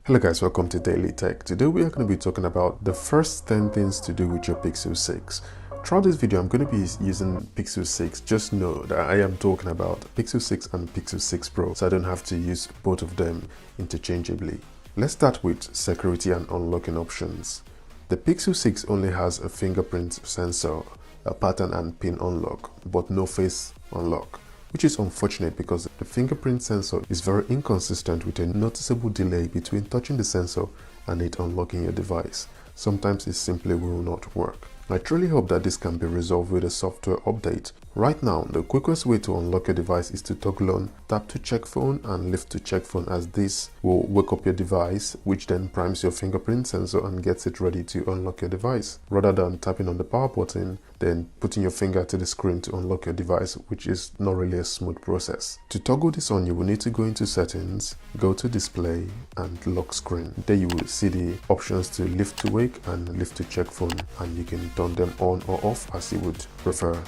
Hello guys, welcome to Daily Tech. Today we are going to be talking about the first 10 things to do with your Pixel 6. Throughout this video I'm going to be using Pixel 6. Just know that I am talking about Pixel 6 and Pixel 6 Pro, so I don't have to use both of them interchangeably. Let's start with security and unlocking options. The Pixel 6 only has a fingerprint sensor, a pattern and pin unlock, but no face unlock, which is unfortunate because the fingerprint sensor is very inconsistent with a noticeable delay between touching the sensor and it unlocking your device. Sometimes it simply will not work. I truly hope that this can be resolved with a software update. Right now, the quickest way to unlock your device is to toggle on tap to check phone and lift to check phone, as this will wake up your device, which then primes your fingerprint sensor and gets it ready to unlock your device, rather than tapping on the power button then putting your finger to the screen to unlock your device, which is not really a smooth process. To toggle this on, you will need to go into settings, go to display and lock screen. There you will see the options to lift to wake and lift to check phone, and you can turn them on or off as you would prefer.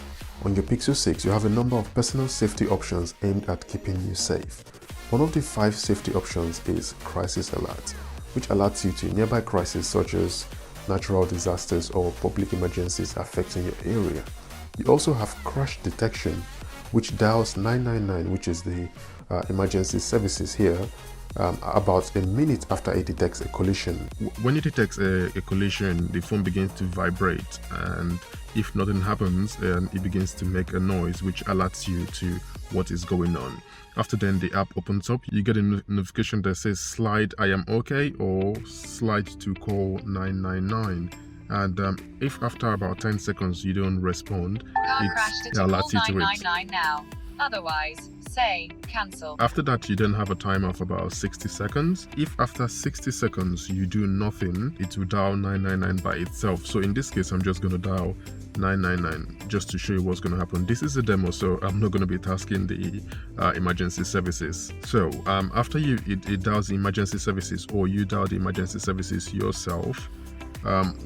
On your Pixel 6, you have a number of personal safety options aimed at keeping you safe. One of the 5 safety options is crisis alert, which alerts you to nearby crises such as natural disasters or public emergencies affecting your area. You also have crash detection, which dials 999, which is the emergency services here, about a minute after it detects a collision. When it detects a collision, the phone begins to vibrate, and if nothing happens, it begins to make a noise which alerts you to what is going on. After then, the app opens up. You get a notification that says slide I am okay or slide to call 999. And if after about 10 seconds you don't respond, it alerts you to it. Now. Otherwise, say cancel. After that, you then have a timer of about 60 seconds. If after 60 seconds you do nothing, it will dial 999 by itself. So in this case, I'm just going to dial 999 just to show you what's going to happen. This is a demo, so I'm not going to be tasking the emergency services. So after it dials the emergency services, or you dial the emergency services yourself,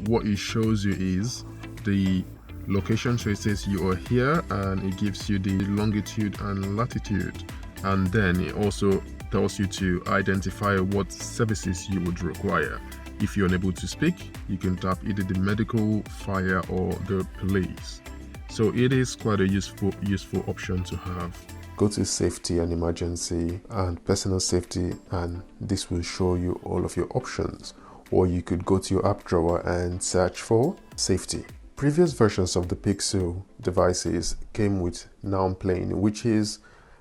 what it shows you is the location. So it says you are here, and it gives you the longitude and latitude, and then it also tells you to identify what services you would require. If you're unable to speak, you can tap either the medical, fire, or the police. So it is quite a useful option to have. Go to safety and emergency and personal safety, and this will show you all of your options. Or you could go to your app drawer and search for safety. Previous versions of the Pixel devices came with Nounplane, which is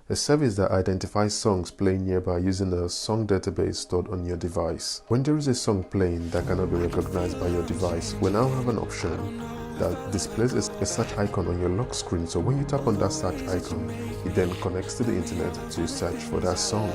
a service that identifies songs playing nearby using a song database stored on your device. When there is a song playing that cannot be recognized by your device, we now have an option that displays a search icon on your lock screen. So when you tap on that search icon, it then connects to the internet to search for that song.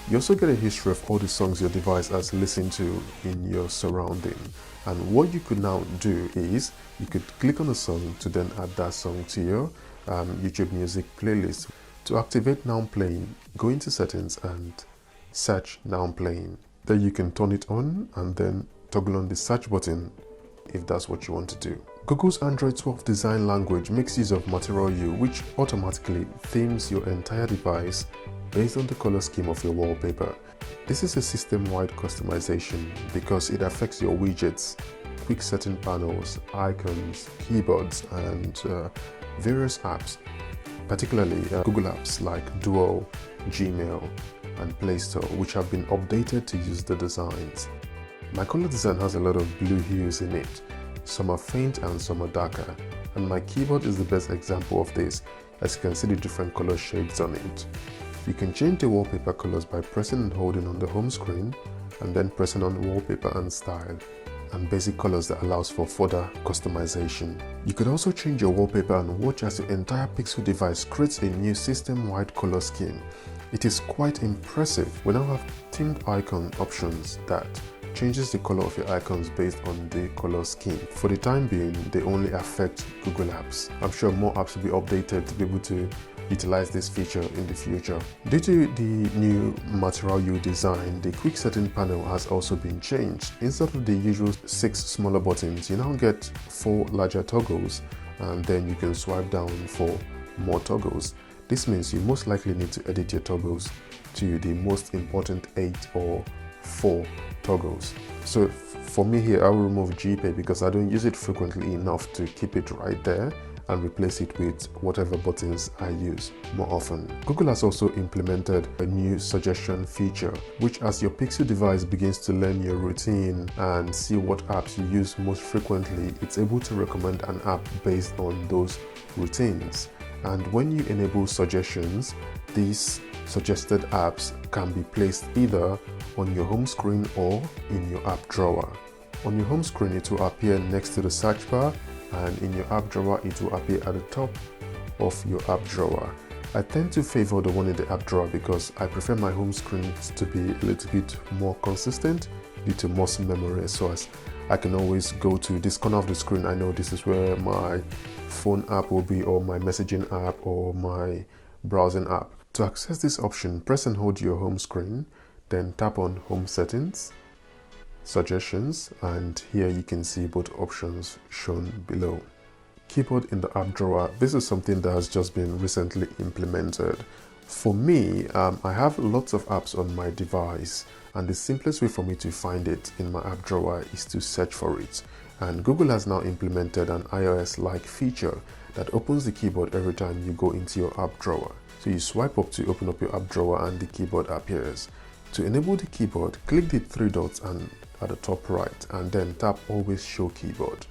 You also get a history of all the songs your device has listened to in your surrounding. And what you could now do is you could click on a song to then add that song to your YouTube music playlist. To activate Nounplane, go into settings and search Nounplane. Then you can turn it on and then toggle on the search button if that's what you want to do. Google's Android 12 design language makes use of Material U, which automatically themes your entire device based on the color scheme of your wallpaper. This is a system-wide customization because it affects your widgets, quick setting panels, icons, keyboards, and various apps, particularly Google apps like Duo, Gmail, and Play Store, which have been updated to use the designs. My color design has a lot of blue hues in it. Some are faint and some are darker, and my keyboard is the best example of this, as you can see the different color shades on it. You can change the wallpaper colors by pressing and holding on the home screen, and then pressing on wallpaper and style, and basic colors that allows for further customization. You could also change your wallpaper and watch as your entire Pixel device creates a new system-wide color scheme. It is quite impressive. We now have themed icon options that changes the color of your icons based on the color scheme. For the time being, they only affect Google Apps. I'm sure more apps will be updated to be able to utilize this feature in the future. Due to the new Material U design, the quick setting panel has also been changed. Instead of the usual 6 smaller buttons, you now get 4 larger toggles, and then you can swipe down for more toggles. This means you most likely need to edit your toggles to the most important 8 or 4 toggles. So for me here, I will remove GPay because I don't use it frequently enough to keep it right there and replace it with whatever buttons I use more often. Google has also implemented a new suggestion feature, which as your Pixel device begins to learn your routine and see what apps you use most frequently, it's able to recommend an app based on those routines. And when you enable suggestions, these suggested apps can be placed either on your home screen or in your app drawer. On your home screen, it will appear next to the search bar, and in your app drawer it will appear at the top of your app drawer. I tend to favor the one in the app drawer because I prefer my home screen to be a little bit more consistent due to muscle memory, so as I can always go to this corner of the screen. I know this is where my phone app will be, or my messaging app, or my browsing app. To access this option, press and hold your home screen, then tap on Home Settings, Suggestions, and here you can see both options shown below. Keyboard in the app drawer. This is something that has just been recently implemented. For me, I have lots of apps on my device, and the simplest way for me to find it in my app drawer is to search for it. And Google has now implemented an iOS-like feature that opens the keyboard every time you go into your app drawer. So you swipe up to open up your app drawer and the keyboard appears. To enable the keyboard, click the 3 dots and at the top right, and then tap Always Show Keyboard.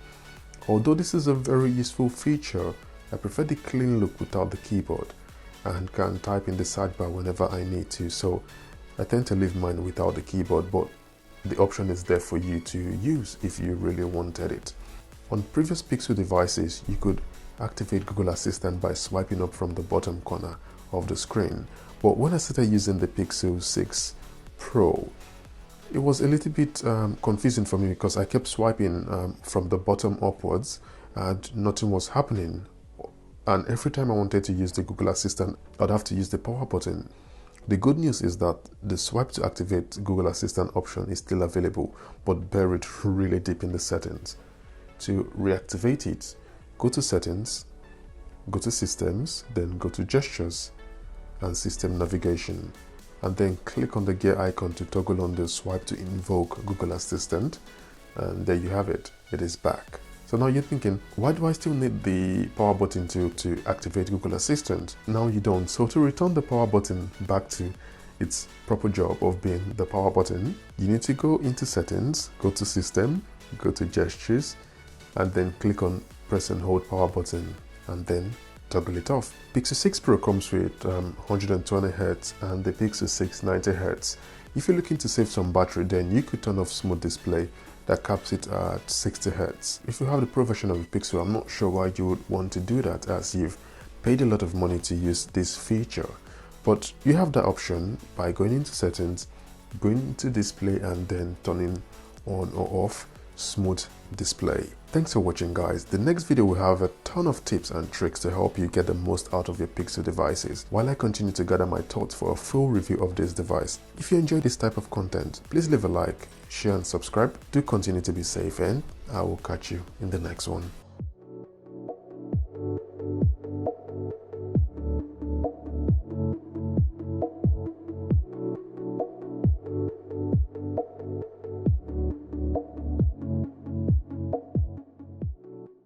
Although this is a very useful feature, I prefer the clean look without the keyboard and can type in the sidebar whenever I need to, so I tend to leave mine without the keyboard, but the option is there for you to use if you really wanted it. On previous Pixel devices, you could activate Google Assistant by swiping up from the bottom corner of the screen, but when I started using the Pixel 6 Pro, it was a little bit confusing for me because I kept swiping from the bottom upwards and nothing was happening. And every time I wanted to use the Google Assistant, I'd have to use the power button. The good news is that the swipe to activate Google Assistant option is still available, but buried really deep in the settings. To reactivate it, go to Settings, go to Systems, then go to Gestures and System Navigation, and then click on the gear icon to toggle on the swipe to invoke Google Assistant, and there you have it. It is back. So now you're thinking, why do I still need the power button to activate Google Assistant? Now you don't. So to return the power button back to its proper job of being the power button, you need to go into Settings, go to System, go to Gestures, and then click on Press and Hold Power Button, and then toggle it off. Pixel 6 Pro comes with 120Hz and the Pixel 6 90Hz. If you're looking to save some battery, then you could turn off Smooth Display that caps it at 60Hz. If you have the Pro version of the Pixel, I'm not sure why you would want to do that, as you've paid a lot of money to use this feature. But you have that option by going into Settings, going into Display, and then turning on or off Smooth Display. Thanks for watching, guys. The next video will have a ton of tips and tricks to help you get the most out of your Pixel devices, while I continue to gather my thoughts for a full review of this device. If you enjoy this type of content, please leave a like, share and subscribe. Do continue to be safe, and I will catch you in the next one.